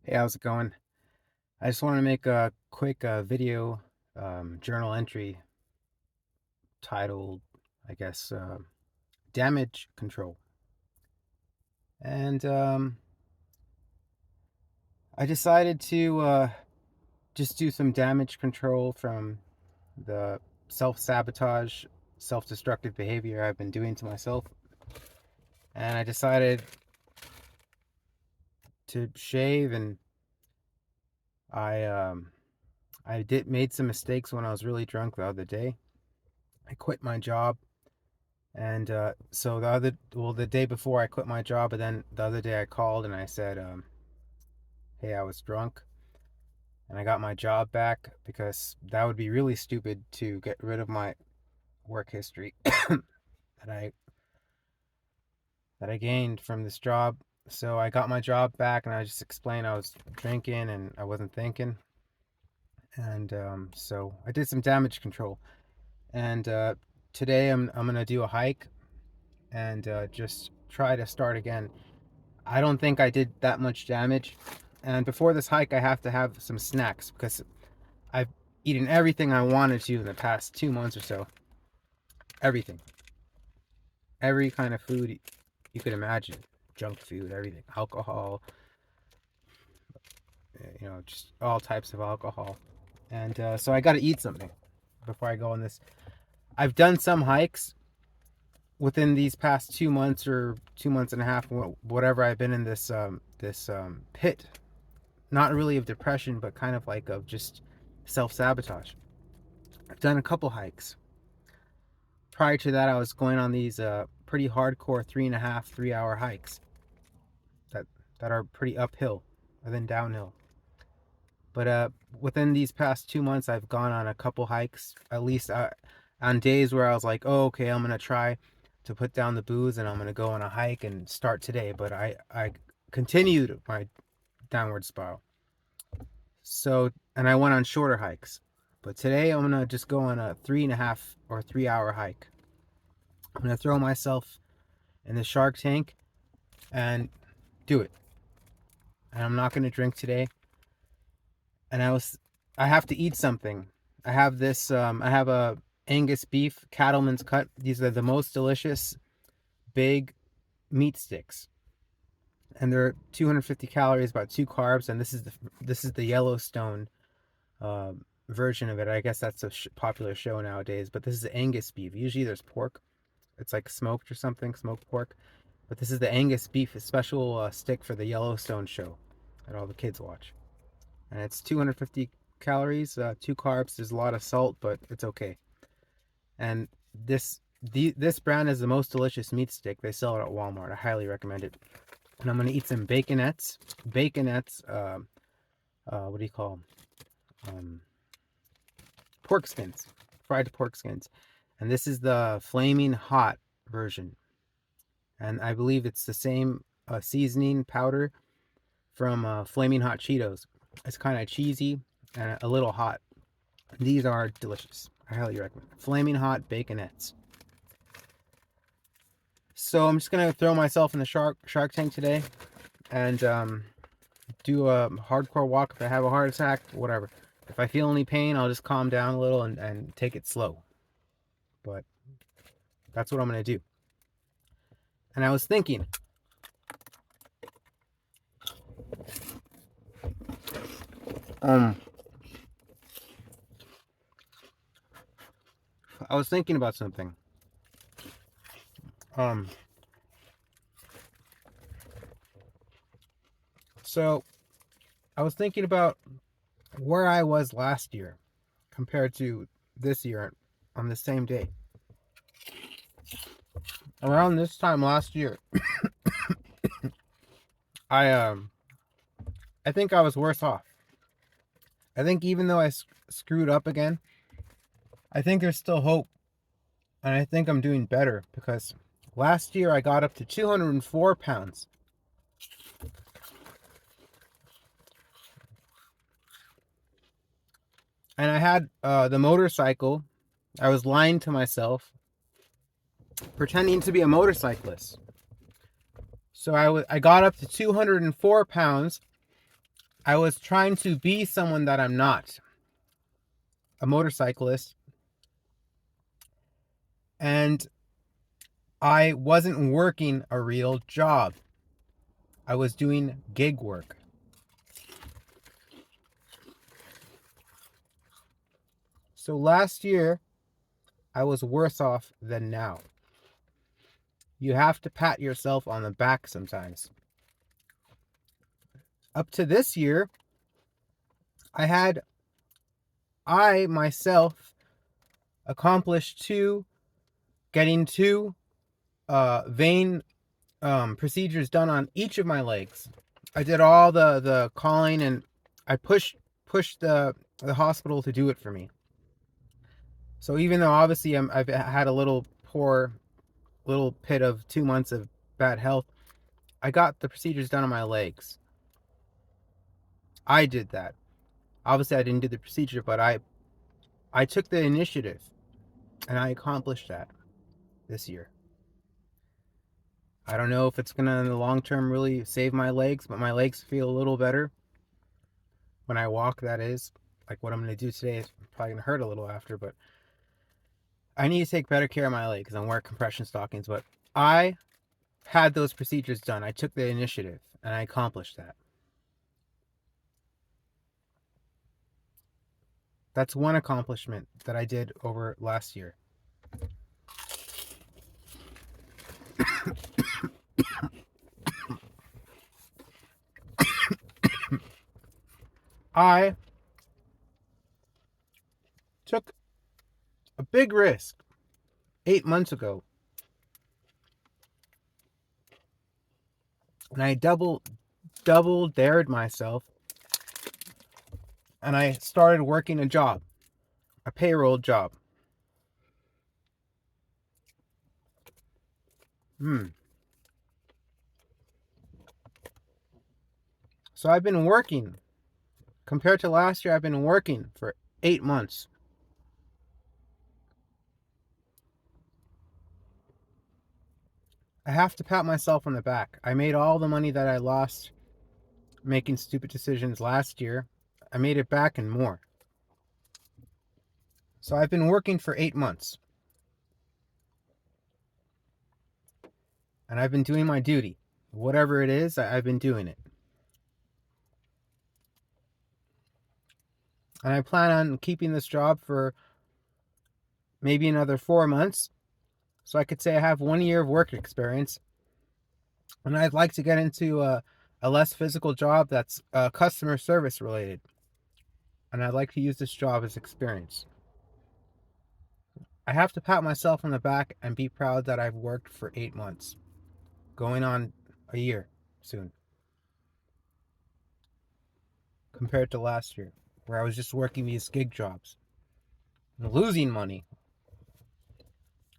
Hey, how's it going? I just want to make a quick video journal entry titled, I guess, damage control. And I decided to just do some damage control from the self-sabotage, self-destructive behavior I've been doing to myself. And I decided to shave, and I um, I did made some mistakes when I was really drunk the other day. I quit my job. And so the day before I quit my job, and then the other day I called and I said, hey, I was drunk and I got my job back because that would be really stupid to get rid of my work history that I that I gained from this job. So I got my job back and I just explained I was drinking and I wasn't thinking. And so I did some damage control. And today I'm gonna do a hike and just try to start again. I don't think I did that much damage. And before this hike, I have to have some snacks because I've eaten everything I wanted to in the past 2 months or so. Everything. Every kind of food you could imagine. Junk food, everything. Alcohol, just all types of alcohol. And so I got to eat something before I go on this. I've done some hikes within these past 2 months or 2 months and a half, whatever I've been in this pit, not really of depression, but kind of like of just self-sabotage. I've done a couple hikes. Prior to that, I was going on these pretty hardcore 3.5, 3 hour hikes that that are pretty uphill and then downhill. But within these past 2 months, I've gone on a couple hikes, at least on days where I was like, oh, okay, I'm gonna try to put down the booze and I'm gonna go on a hike and start today. But I continued my downward spiral. So, and I went on shorter hikes. But today I'm gonna just go on a 3.5 or 3 hour hike. I'm gonna throw myself in the shark tank and do it. And I'm not gonna drink today. And I have to eat something. I have a Angus beef cattleman's cut. These are the most delicious big meat sticks. And they're 250 calories, about 2 carbs, and this is the Yellowstone uh, version of it. I guess that's a popular show nowadays, but this is the Angus beef. Usually there's pork. It's like smoked or something, smoked pork. But this is the Angus beef, a special stick for the Yellowstone show that all the kids watch. And it's 250 calories, 2 carbs. There's a lot of salt, but it's okay. And this brand is the most delicious meat stick. They sell it at Walmart. I highly recommend it. And I'm gonna eat some baconettes. Baconettes. What do you call them? Pork skins, fried pork skins. And this is the flaming hot version. And I believe it's the same seasoning powder from Flaming Hot Cheetos. It's kind of cheesy and a little hot. These are delicious. I highly recommend. Flaming Hot Baconettes. So I'm just gonna throw myself in the shark tank today, and do a hardcore walk. If I have a heart attack, whatever. If I feel any pain, I'll just calm down a little and take it slow. But that's what I'm gonna do. And I was thinking, um, about something. Um, so I was thinking about where I was last year compared to this year on the same day. Around this time last year, I I think I was worse off. I think even though I screwed up again, I think there's still hope, and I think I'm doing better because last year I got up to 204 pounds. And I had the motorcycle. I was lying to myself, pretending to be a motorcyclist. So I got up to 204 pounds. I was trying to be someone that I'm not, a motorcyclist, and I wasn't working a real job. I was doing gig work. So last year, I was worse off than now. You have to pat yourself on the back sometimes. Up to this year, I myself accomplished getting two vein procedures done on each of my legs. I did all the calling, and I pushed the hospital to do it for me. So even though obviously I've had a little pit of 2 months of bad health, I got the procedures done on my legs. I did that. Obviously I didn't do the procedure, but I took the initiative, and I accomplished that this year. I don't know if it's gonna in the long term really save my legs, but my legs feel a little better when I walk, that is. Like what I'm gonna do today is probably gonna hurt a little after, but I need to take better care of my legs and wear compression stockings. But I had those procedures done. I took the initiative, and I accomplished that. That's one accomplishment that I did over last year. I took a big risk 8 months ago, and I double dared myself, and I started working a job, a payroll job. So I've been working. Compared to last year, I've been working for 8 months. I have to pat myself on the back. I made all the money that I lost making stupid decisions last year. I made it back and more. So I've been working for 8 months. And I've been doing my duty. Whatever it is, I've been doing it. And I plan on keeping this job for maybe another 4 months. So I could say I have 1 year of work experience. And I'd like to get into a less physical job that's customer service related. And I'd like to use this job as experience. I have to pat myself on the back and be proud that I've worked for 8 months. Going on a year soon. Compared to last year, where I was just working these gig jobs. And losing money.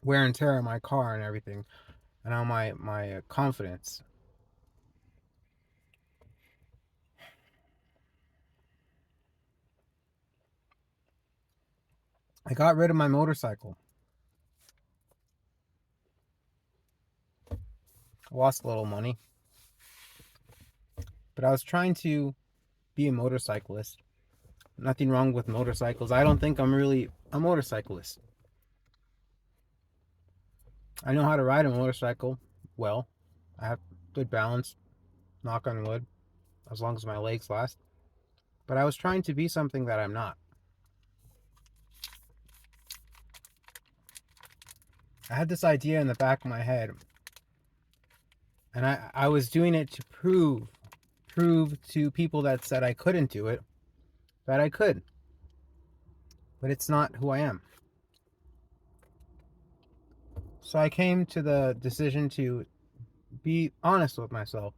Wear and tear on my car and everything. And on my confidence. I got rid of my motorcycle. I lost a little money. But I was trying to be a motorcyclist. Nothing wrong with motorcycles. I don't think I'm really a motorcyclist. I know how to ride a motorcycle well. I have good balance, knock on wood, as long as my legs last. But I was trying to be something that I'm not. I had this idea in the back of my head, and I was doing it to prove to people that said I couldn't do it that I could. But it's not who I am. So I came to the decision to be honest with myself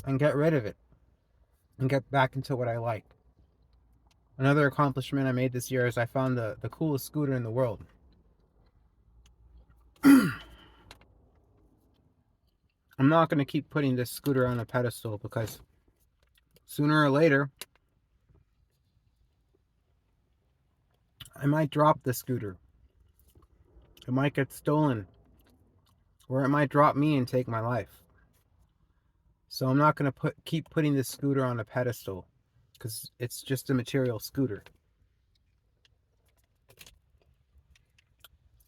and get rid of it and get back into what I like. Another accomplishment I made this year is I found the coolest scooter in the world. I'm not going to keep putting this scooter on a pedestal because sooner or later I might drop the scooter. It might get stolen, or it might drop me and take my life. So I'm not going to keep putting this scooter on a pedestal. because it's just a material scooter.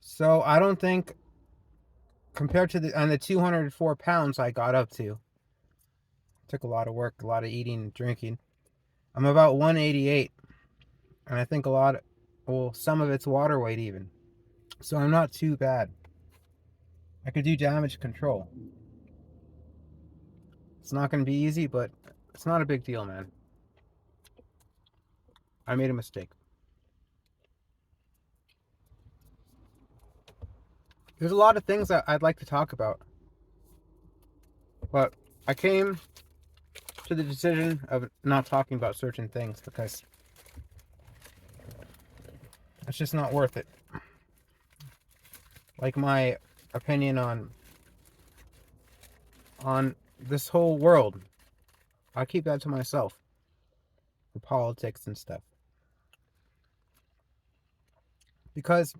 So I don't think, compared to the 204 pounds I got up to, took a lot of work, a lot of eating and drinking. I'm about 188, and I think some of it's water weight even. So I'm not too bad. I could do damage control. It's not going to be easy, but it's not a big deal, man. I made a mistake. There's a lot of things that I'd like to talk about, but I came to the decision of not talking about certain things because it's just not worth it. Like my opinion on this whole world, I keep that to myself. For politics and stuff, because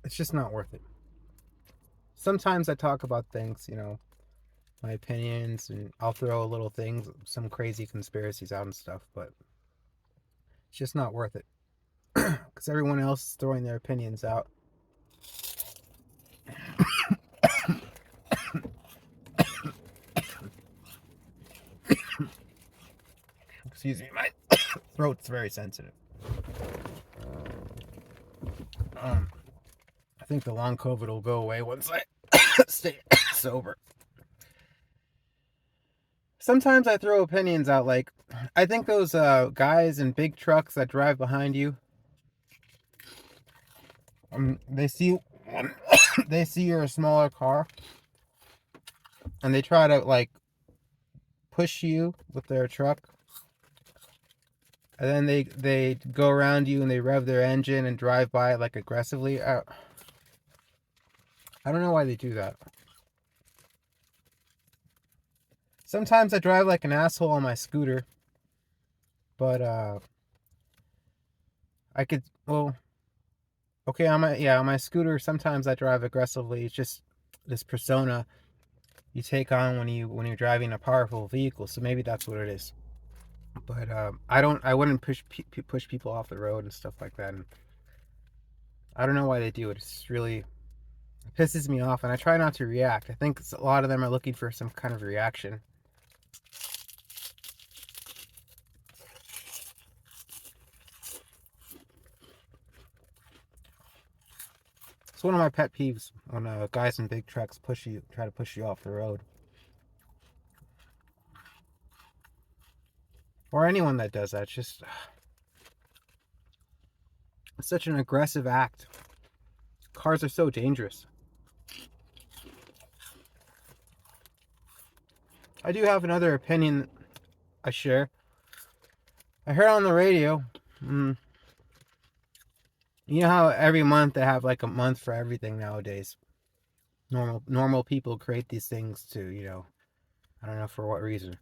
it's just not worth it. Sometimes I talk about things, my opinions, and I'll throw a little things, some crazy conspiracies out and stuff, but it's just not worth it. Because everyone else is throwing their opinions out. Excuse me, my throat's very sensitive. I think the long COVID will go away once I stay sober. Sometimes I throw opinions out, like, I think those guys in big trucks that drive behind you, they see you're a smaller car, and they try to, like, push you with their truck, and then they go around you and they rev their engine and drive by it, like, aggressively. I don't know why they do that. Sometimes I drive like an asshole on my scooter, but I could, well, okay, on my scooter, sometimes I drive aggressively. It's just this persona you take on when you're driving a powerful vehicle. So maybe that's what it is. But I wouldn't push people off the road and stuff like that. And I don't know why they do it. It pisses me off, and I try not to react. I think a lot of them are looking for some kind of reaction. It's one of my pet peeves when guys in big trucks try to push you off the road. Or anyone that does that. It's such an aggressive act. Cars are so dangerous. I do have another opinion I share. I heard on the radio, you know how every month they have like a month for everything nowadays. Normal people create these things to, I don't know for what reason.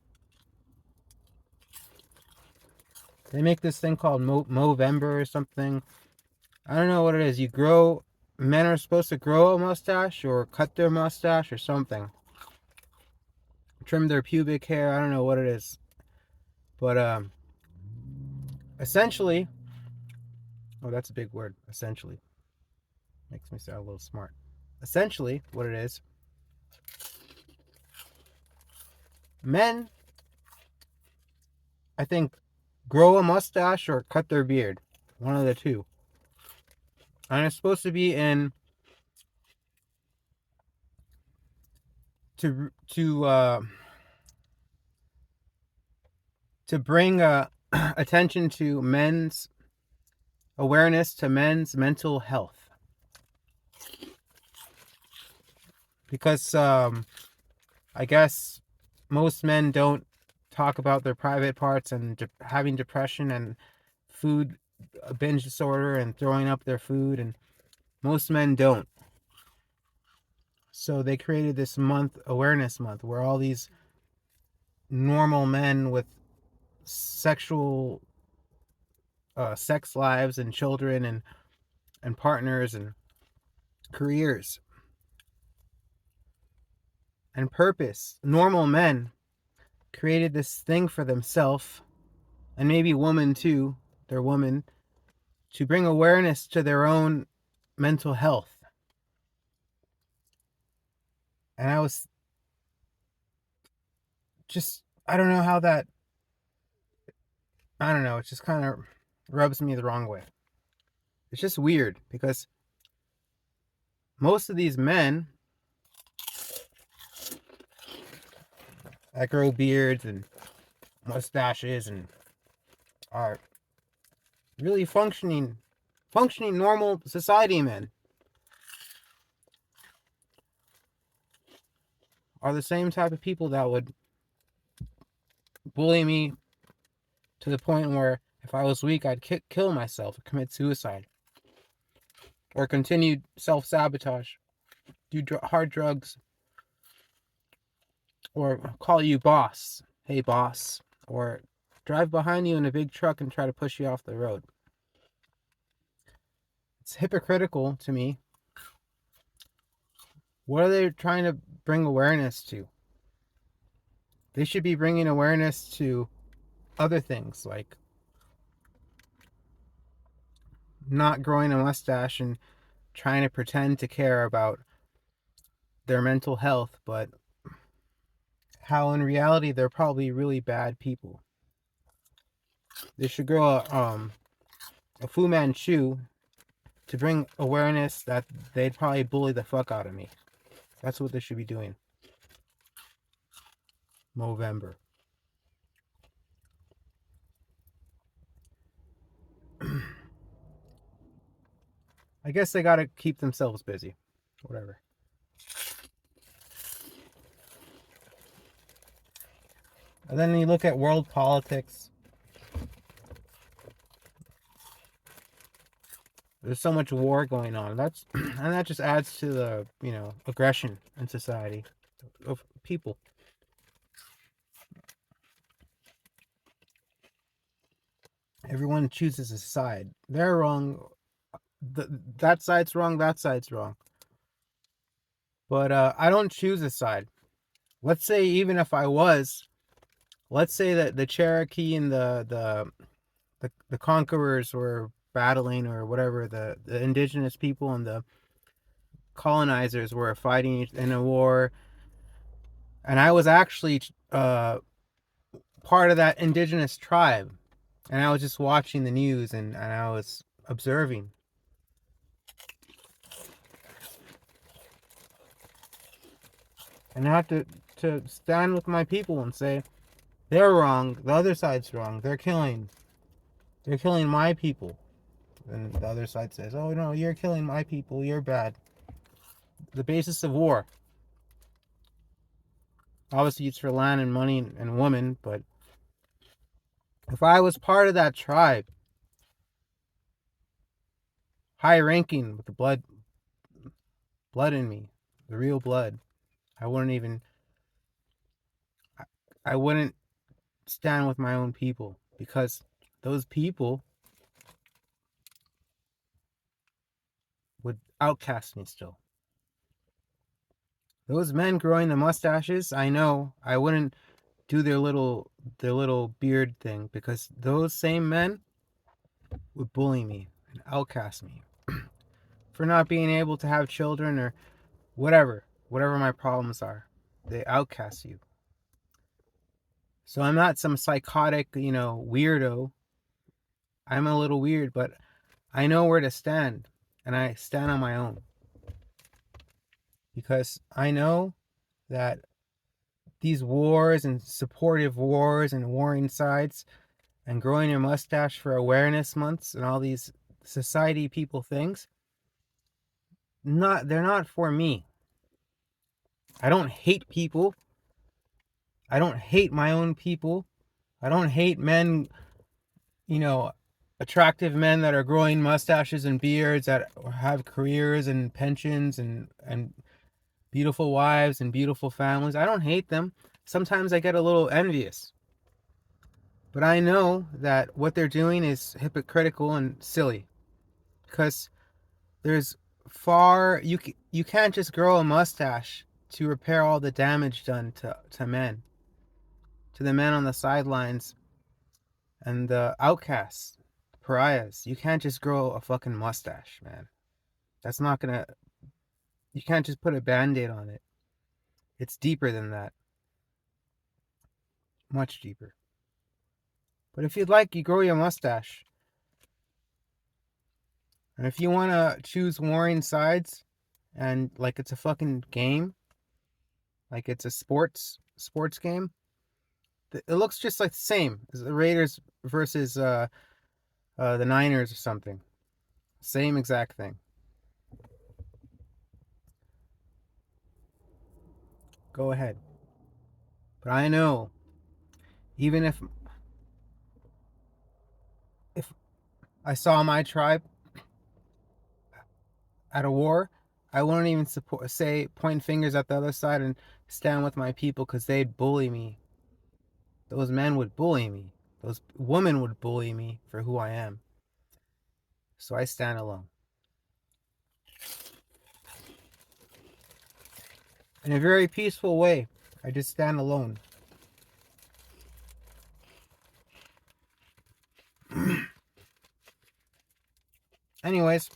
They make this thing called Movember or something. I don't know what it is. Men are supposed to grow a mustache or cut their mustache or something. Trim their pubic hair. I don't know what it is. But essentially, oh, that's a big word. Essentially. Makes me sound a little smart. Essentially, what it is, men, I think, grow a mustache or cut their beard. One of the two. And it's supposed to be to bring attention to men's awareness to men's mental health. Because I guess most men don't talk about their private parts and having depression and food binge disorder and throwing up their food, and most men don't. So they created this awareness month, where all these normal men with sexual sex lives and children and partners and careers and purpose, normal men created this thing for themselves, and maybe women too, they're women, to bring awareness to their own mental health. And I was just, I don't know how that, I don't know, it just kind of rubs me the wrong way. It's just weird because most of these men that grow beards and mustaches and are really functioning normal society men are the same type of people that would bully me to the point where if I was weak, I'd kill myself or commit suicide or continue self-sabotage, do hard drugs, or call you boss, hey boss, or drive behind you in a big truck and try to push you off the road. It's hypocritical to me. What are they trying to bring awareness to? They should be bringing awareness to other things like not growing a mustache and trying to pretend to care about their mental health, but how in reality they're probably really bad people. They should grow a Fu Manchu to bring awareness that they'd probably bully the fuck out of me. That's what they should be doing. Movember. I guess they gotta keep themselves busy. Whatever. And then you look at world politics. There's so much war going on. And that just adds to the, aggression in society of people. Everyone chooses a side. They're wrong. That side's wrong. That side's wrong. But I don't choose a side. Let's say even if I was, let's say that the Cherokee and the conquerors were battling, or whatever, the indigenous people and the colonizers were fighting in a war, and I was actually part of that indigenous tribe, and I was just watching the news, and I was observing. And I have to stand with my people and say, they're wrong, the other side's wrong, they're killing my people. And the other side says, oh no, you're killing my people, you're bad. The basis of war. Obviously it's for land and money and women, but if I was part of that tribe, high ranking with the blood in me, the real blood, I wouldn't stand with my own people, because those people would outcast me still. Those men growing the mustaches, I know I wouldn't do their little beard thing, because those same men would bully me and outcast me for not being able to have children or whatever my problems are. They outcast you. So I'm not some psychotic, weirdo. I'm a little weird, but I know where to stand, and I stand on my own. Because I know that these wars and supportive wars and warring sides and growing your mustache for awareness months and all these society people things, they're not for me. I don't hate people. I don't hate my own people. I don't hate men, attractive men that are growing mustaches and beards, that have careers and pensions and beautiful wives and beautiful families. I don't hate them. Sometimes I get a little envious. But I know that what they're doing is hypocritical and silly, because there's you can't just grow a mustache to repair all the damage done to men. to the men on the sidelines and the outcasts, pariahs. You can't just grow a fucking mustache, man. That's not gonna. You can't just put a band-aid on it. It's deeper than that. Much deeper. But if you'd like, you grow your mustache. And if you want to choose warring sides and like it's a fucking game, like it's a sports game, it looks just like the same as the Raiders versus the Niners or something. Same exact thing. Go ahead. But I know, even if I saw my tribe at a war, I wouldn't even point fingers at the other side and stand with my people because they'd bully me. Those men would bully me. Those women would bully me for who I am. So I stand alone. In a very peaceful way, I just stand alone. Anyways,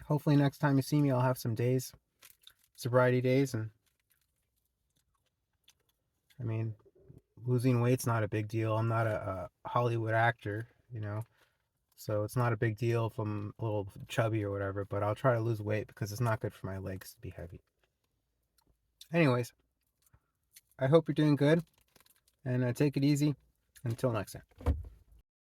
hopefully next time you see me, I'll have some days, sobriety days, and I mean, losing weight's not a big deal. I'm not a Hollywood actor, you know, so it's not a big deal if I'm a little chubby or whatever, but I'll try to lose weight because it's not good for my legs to be heavy. Anyways, I hope you're doing good, and take it easy. Until next time.